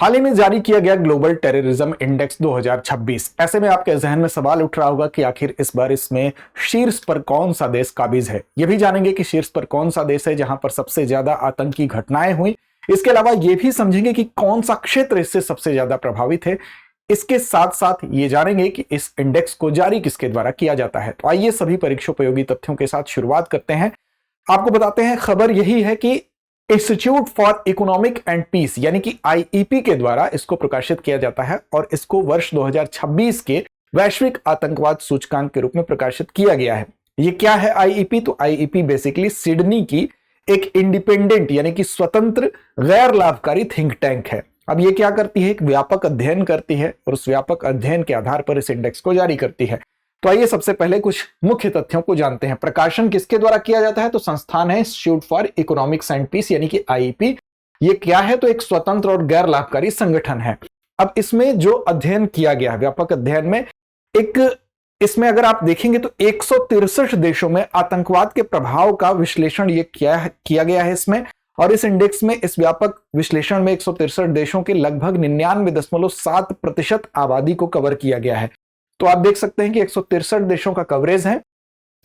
हाल ही में जारी किया गया ग्लोबल टेररिज्म इंडेक्स 2026। ऐसे में आपके जहन में सवाल उठ रहा होगा कि आखिर इस बार इसमें शीर्ष पर कौन सा देश काबिज है। यह भी जानेंगे कि शीर्ष पर कौन सा देश है जहां पर सबसे ज्यादा आतंकी घटनाएं हुई। इसके अलावा यह भी समझेंगे कि कौन सा क्षेत्र इससे सबसे ज्यादा प्रभावित है। इसके साथ साथ ये जानेंगे कि इस इंडेक्स को जारी किसके द्वारा किया जाता है। तो आइए सभी परीक्षोपयोगी तथ्यों के साथ शुरुआत करते हैं। आपको बताते हैं, खबर यही है कि institute for economic and peace यानी कि आईईपी के द्वारा इसको प्रकाशित किया जाता है और इसको वर्ष 2026 के वैश्विक आतंकवाद सूचकांक के रूप में प्रकाशित किया गया है। ये क्या है आईईपी? तो आईईपी बेसिकली सिडनी की एक इंडिपेंडेंट यानी कि स्वतंत्र गैर लाभकारी थिंक टैंक है। अब ये क्या करती है? एक व्यापक अध्ययन करती है और उस व्यापक अध्ययन के आधार पर इस इंडेक्स को जारी करती है। तो आइए सबसे पहले कुछ मुख्य तथ्यों को जानते हैं। प्रकाशन किसके द्वारा किया जाता है? तो संस्थान है institute for economics and peace यानी कि आईईपी। ये क्या है? तो एक स्वतंत्र और गैर लाभकारी संगठन है। अब इसमें जो अध्ययन किया गया है, व्यापक अध्ययन में इसमें अगर आप देखेंगे तो 163 देशों में आतंकवाद के प्रभाव का विश्लेषण ये किया गया है इसमें। और इस इंडेक्स में, इस व्यापक विश्लेषण में 163 देशों के लगभग 99.7% आबादी को कवर किया गया है। तो आप देख सकते हैं कि 163 देशों का कवरेज है,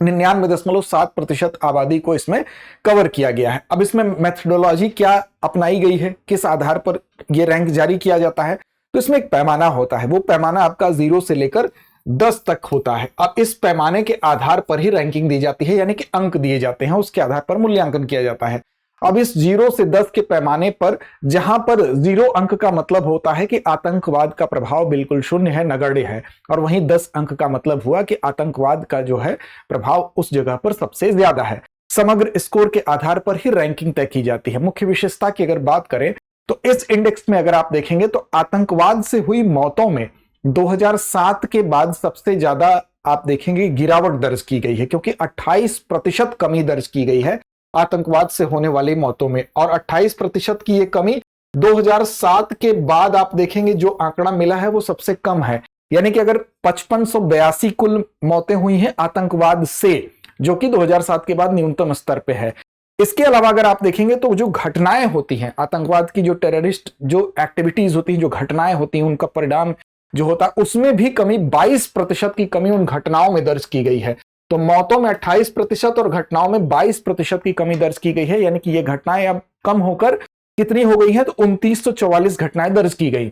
99.7% आबादी को इसमें कवर किया गया है। अब इसमें मेथोडोलॉजी क्या अपनाई गई है, किस आधार पर यह रैंक जारी किया जाता है? तो इसमें एक पैमाना होता है। वो पैमाना आपका 0 से लेकर 10 तक होता है। अब इस पैमाने के आधार पर ही रैंकिंग दी जाती है, यानी कि अंक दिए जाते हैं, उसके आधार पर मूल्यांकन किया जाता है। अब इस 0 से 10 के पैमाने पर, जहां पर 0 अंक का मतलब होता है कि आतंकवाद का प्रभाव बिल्कुल शून्य है, नगण्य है, और वहीं 10 अंक का मतलब हुआ कि आतंकवाद का जो है प्रभाव उस जगह पर सबसे ज्यादा है। समग्र स्कोर के आधार पर ही रैंकिंग तय की जाती है। मुख्य विशेषता की अगर बात करें तो इस इंडेक्स में अगर आप देखेंगे तो आतंकवाद से हुई मौतों में 2007 के बाद सबसे ज्यादा आप देखेंगे गिरावट दर्ज की गई है, क्योंकि 28% कमी दर्ज की गई है आतंकवाद से होने वाली मौतों में। और 28% की ये कमी 2007 के बाद आप देखेंगे जो आंकड़ा मिला है वो सबसे कम है। यानी कि अगर 5582 कुल मौतें हुई हैं आतंकवाद से, जो कि 2007 के बाद न्यूनतम स्तर पे है। इसके अलावा अगर आप देखेंगे तो जो घटनाएं होती हैं आतंकवाद की, जो टेररिस्ट जो एक्टिविटीज होती हैं, जो घटनाएं होती हैं, उनका परिणाम जो होता है उसमें भी कमी, 22% की कमी उन घटनाओं में दर्ज की गई है। तो मौतों में 28% और घटनाओं में 22% की कमी दर्ज की गई है। यानी कि ये घटनाएं अब कम होकर कितनी हो गई है? तो 2944 घटनाएं दर्ज की गई।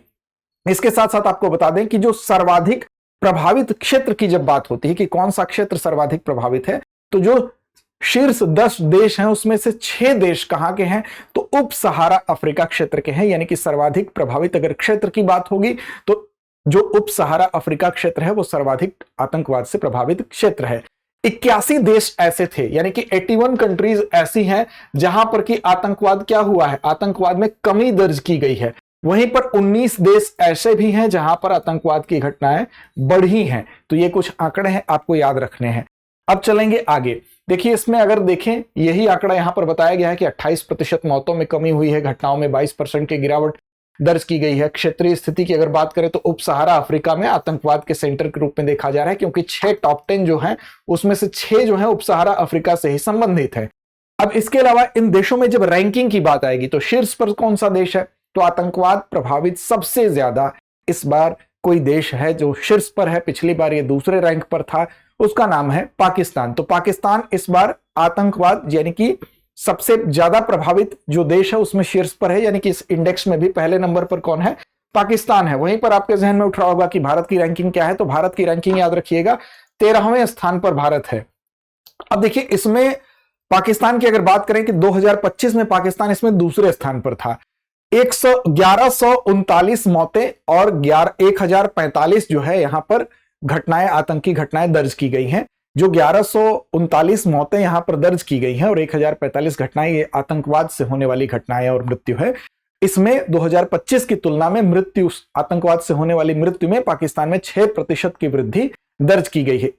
इसके साथ साथ आपको बता दें कि जो सर्वाधिक प्रभावित क्षेत्र की जब बात होती है कि कौन सा क्षेत्र सर्वाधिक प्रभावित है, तो जो शीर्ष 10 देश हैं उसमें से 6 देश कहां के हैं? तो उप सहारा अफ्रीका क्षेत्र के हैं। यानी कि सर्वाधिक प्रभावित अगर क्षेत्र की बात होगी तो जो उप सहारा अफ्रीका क्षेत्र है वो सर्वाधिक आतंकवाद से प्रभावित क्षेत्र है। 81 देश ऐसे थे, यानी कि 81 कंट्रीज ऐसी हैं जहां पर कि आतंकवाद क्या हुआ है, आतंकवाद में कमी दर्ज की गई है। वहीं पर 19 देश ऐसे भी हैं जहां पर आतंकवाद की घटनाएं बढ़ी हैं। तो ये कुछ आंकड़े हैं, आपको याद रखने हैं। अब चलेंगे आगे। देखिए इसमें अगर देखें, यही आंकड़ा यहां पर बताया गया है कि 28% मौतों में कमी हुई है, घटनाओं में 22% की गिरावट दर्ज की गई है। क्षेत्रीय स्थिति की अगर बात करें तो उप सहारा अफ्रीका में आतंकवाद के सेंटर के रूप में देखा जा रहा है, क्योंकि 6 टॉप 10 जो हैं उसमें से 6 जो हैं उप सहारा अफ्रीका से ही संबंधित है। अब इसके अलावा इन देशों में जब रैंकिंग की बात आएगी तो शीर्ष पर कौन सा देश है? तो आतंकवाद प्रभावित सबसे ज्यादा इस बार कोई देश है जो शीर्ष पर है। पिछली बार ये दूसरे रैंक पर था, उसका नाम है पाकिस्तान। तो पाकिस्तान इस बार आतंकवाद यानी कि सबसे ज्यादा प्रभावित जो देश है उसमें शीर्ष पर है। यानी कि इस इंडेक्स में भी पहले नंबर पर कौन है? पाकिस्तान है। वहीं पर आपके जहन में उठ रहा होगा कि भारत की रैंकिंग क्या है? तो भारत की रैंकिंग याद रखिएगा 13वें स्थान पर भारत है। अब देखिए इसमें पाकिस्तान की अगर बात करें कि 2025 में पाकिस्तान इसमें दूसरे स्थान पर था। 1139 मौतें और 1045 जो है यहां पर घटनाएं, आतंकी घटनाएं दर्ज की गई हैं। जो 1139 मौतें यहां पर दर्ज की गई हैं और 1045 घटनाएं ये आतंकवाद से होने वाली घटनाएं और मृत्यु है। इसमें 2025 की तुलना में मृत्यु, आतंकवाद से होने वाली मृत्यु में पाकिस्तान में 6% की वृद्धि दर्ज की गई है।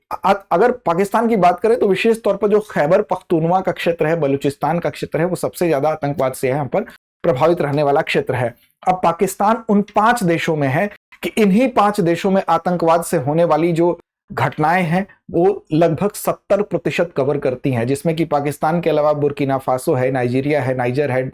अगर पाकिस्तान की बात करें तो विशेष तौर पर जो खैबर पख्तूनवा का क्षेत्र है, बलूचिस्तान का क्षेत्र है, वो सबसे ज्यादा आतंकवाद से यहाँ पर प्रभावित रहने वाला क्षेत्र है। अब पाकिस्तान उन 5 देशों में है कि इन्हीं 5 देशों में आतंकवाद से होने वाली जो घटनाएं हैं वो लगभग 70% कवर करती हैं, जिसमें कि पाकिस्तान के अलावा बुर्किना फासो है, नाइजीरिया है, नाइजर है,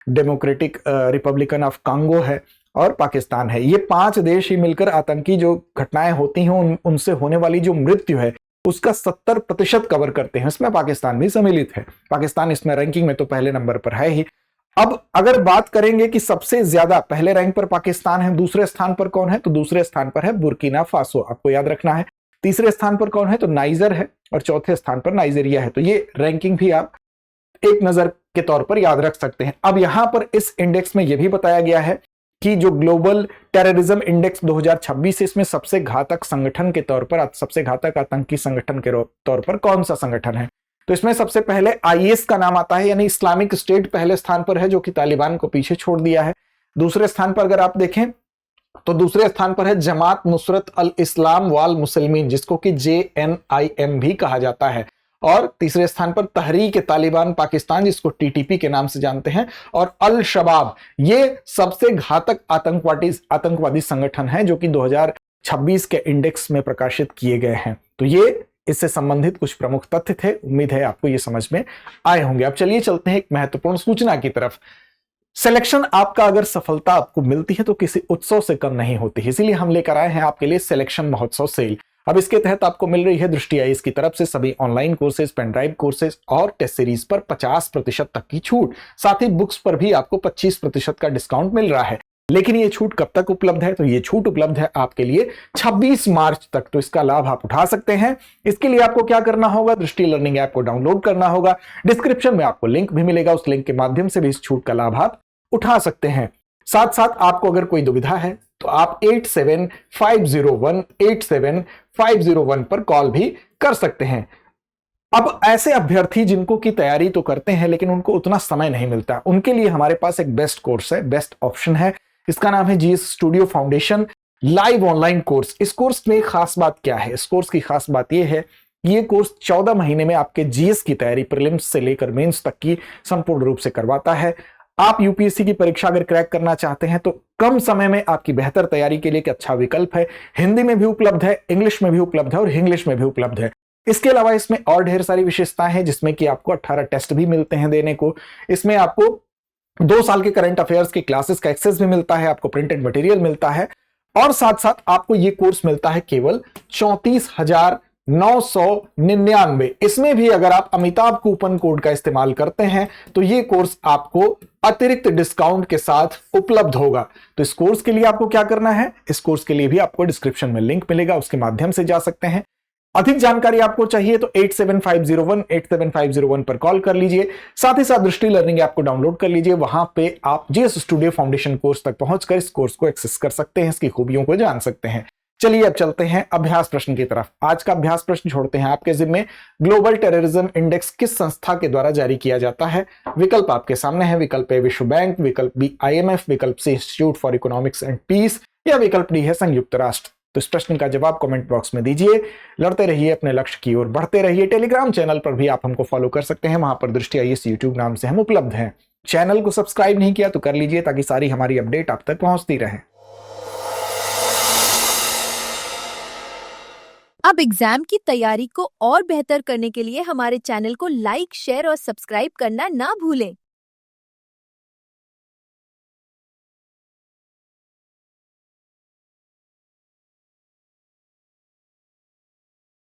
डेमोक्रेटिक रिपब्लिकन ऑफ कांगो है, और पाकिस्तान है। ये 5 देश ही मिलकर आतंकी जो घटनाएं होती हैं उनसे होने वाली जो मृत्यु है उसका 70% कवर करते हैं। इसमें पाकिस्तान भी सम्मिलित है। पाकिस्तान इसमें रैंकिंग में तो पहले नंबर पर है ही। अब अगर बात करेंगे कि सबसे ज्यादा पहले रैंक पर पाकिस्तान है, दूसरे स्थान पर कौन है, तो दूसरे स्थान पर है बुर्किना फासो, आपको याद रखना है। तीसरे स्थान पर कौन है, तो नाइजर है, और चौथे स्थान पर नाइजीरिया है। तो ये रैंकिंग भी आप एक नजर के तौर पर याद रख सकते हैं। अब यहां पर इस इंडेक्स में यह भी बताया गया है कि जो ग्लोबल टेररिज्म इंडेक्स 2026 है, इसमें सबसे घातक संगठन के तौर पर, सबसे घातक आतंकी संगठन के तौर पर कौन सा संगठन है, तो इसमें सबसे पहले आईएस का नाम आता है, यानी इस्लामिक स्टेट पहले स्थान पर है, जो कि तालिबान को पीछे छोड़ दिया है। दूसरे स्थान पर अगर आप देखें तो दूसरे स्थान पर है जमात नुसरत अल इस्लाम वाल मुसलमीन, जिसको कि JNIM भी कहा जाता है। और तीसरे स्थान पर तहरीक तालिबान पाकिस्तान, जिसको टीटीपी के नाम से जानते हैं, और अल शबाब। ये सबसे घातक आतंकवादी संगठन है जो कि 2026 के इंडेक्स में प्रकाशित किए गए हैं। तो ये इससे संबंधित कुछ प्रमुख तथ्य थे। उम्मीद है आपको ये समझ में आए होंगे। अब चलिए चलते हैं एक महत्वपूर्ण सूचना की तरफ। सिलेक्शन आपका अगर सफलता आपको मिलती है तो किसी उत्सव से कम नहीं होती है, इसीलिए हम लेकर आए हैं आपके लिए सिलेक्शन महोत्सव सेल। अब इसके तहत आपको मिल रही है दृष्टि आईएएस की तरफ से सभी online courses, pen drive courses और टेस्ट सीरीज पर 50% तक की छूट। साथ ही बुक्स पर भी आपको 25% का डिस्काउंट मिल रहा है। लेकिन ये छूट कब तक उपलब्ध है, तो ये छूट उपलब्ध है आपके लिए 26 मार्च तक। तो इसका लाभ आप उठा सकते हैं। इसके लिए आपको क्या करना होगा, दृष्टि लर्निंग ऐप को डाउनलोड करना होगा। डिस्क्रिप्शन में आपको लिंक भी मिलेगा, उस लिंक के माध्यम से भी इस छूट का लाभ आप उठा सकते हैं। साथ साथ आपको अगर कोई दुविधा है तो आप 8750187501 पर कॉल भी कर सकते हैं। अब ऐसे अभ्यर्थी जिनको की तैयारी तो करते हैं लेकिन उनको उतना समय नहीं मिलता, उनके लिए हमारे पास एक बेस्ट कोर्स है, बेस्ट ऑप्शन है। इसका नाम है GS studio foundation live online course. इस कोर्स में खास बात क्या है, इस कोर्स की खास बात यह है, ये कोर्स 14 महीने में आपके जीएस की तैयारी प्रीलिम्स से लेकर मेंस तक की संपूर्ण रूप से करवाता है। आप यूपीएससी की परीक्षा अगर क्रैक करना चाहते हैं तो कम समय में आपकी बेहतर तैयारी के लिए एक अच्छा विकल्प है। हिंदी में भी उपलब्ध है, इंग्लिश में भी उपलब्ध है और इंग्लिश में भी उपलब्ध है। इसके अलावा इसमें और ढेर सारी विशेषताएं हैं, जिसमें कि आपको 18 टेस्ट भी मिलते हैं देने को। इसमें आपको 2 साल के करंट अफेयर्स की क्लासेस का एक्सेस भी मिलता है, आपको प्रिंटेड मटेरियल मिलता है, और साथ साथ आपको यह कोर्स मिलता है केवल 34,999। इसमें भी अगर आप अमिताभ कूपन कोड का इस्तेमाल करते हैं तो यह कोर्स आपको अतिरिक्त डिस्काउंट के साथ उपलब्ध होगा। तो इस कोर्स के लिए आपको क्या करना है, इस कोर्स के लिए भी आपको डिस्क्रिप्शन में लिंक मिलेगा, उसके माध्यम से जा सकते हैं। अधिक जानकारी आपको चाहिए तो 8750187501 पर कॉल कर लीजिए। साथ ही साथ दृष्टि लर्निंग ऐप को डाउनलोड कर लीजिए, वहां पे आप जीएस स्टूडियो फाउंडेशन कोर्स तक पहुंचकर इस कोर्स को एक्सेस कर सकते हैं, इसकी खूबियों को जान सकते हैं। चलिए अब चलते हैं अभ्यास प्रश्न की तरफ। आज का अभ्यास प्रश्न छोड़ते हैं आपके जिम्मे। ग्लोबल टेररिज्म इंडेक्स किस संस्था के द्वारा जारी किया जाता है? विकल्प आपके सामने है। विकल्प ए विश्व बैंक, विकल्प बी IMF, विकल्प C institute for economics and peace, या विकल्प डी है संयुक्त राष्ट्र। तो इस प्रश्न का जवाब कमेंट बॉक्स में दीजिए। लड़ते रहिए, अपने लक्ष्य की ओर बढ़ते रहिए। टेलीग्राम चैनल पर भी आप हमको फॉलो कर सकते हैं, वहां पर दृष्टि आईएएस यूट्यूब नाम से हम उपलब्ध हैं। चैनल को सब्सक्राइब नहीं किया तो कर लीजिए, ताकि सारी हमारी अपडेट आप तक पहुंचती रहे। अब एग्जाम की तैयारी को और बेहतर करने के लिए हमारे चैनल को लाइक, शेयर और सब्सक्राइब करना ना भूलें।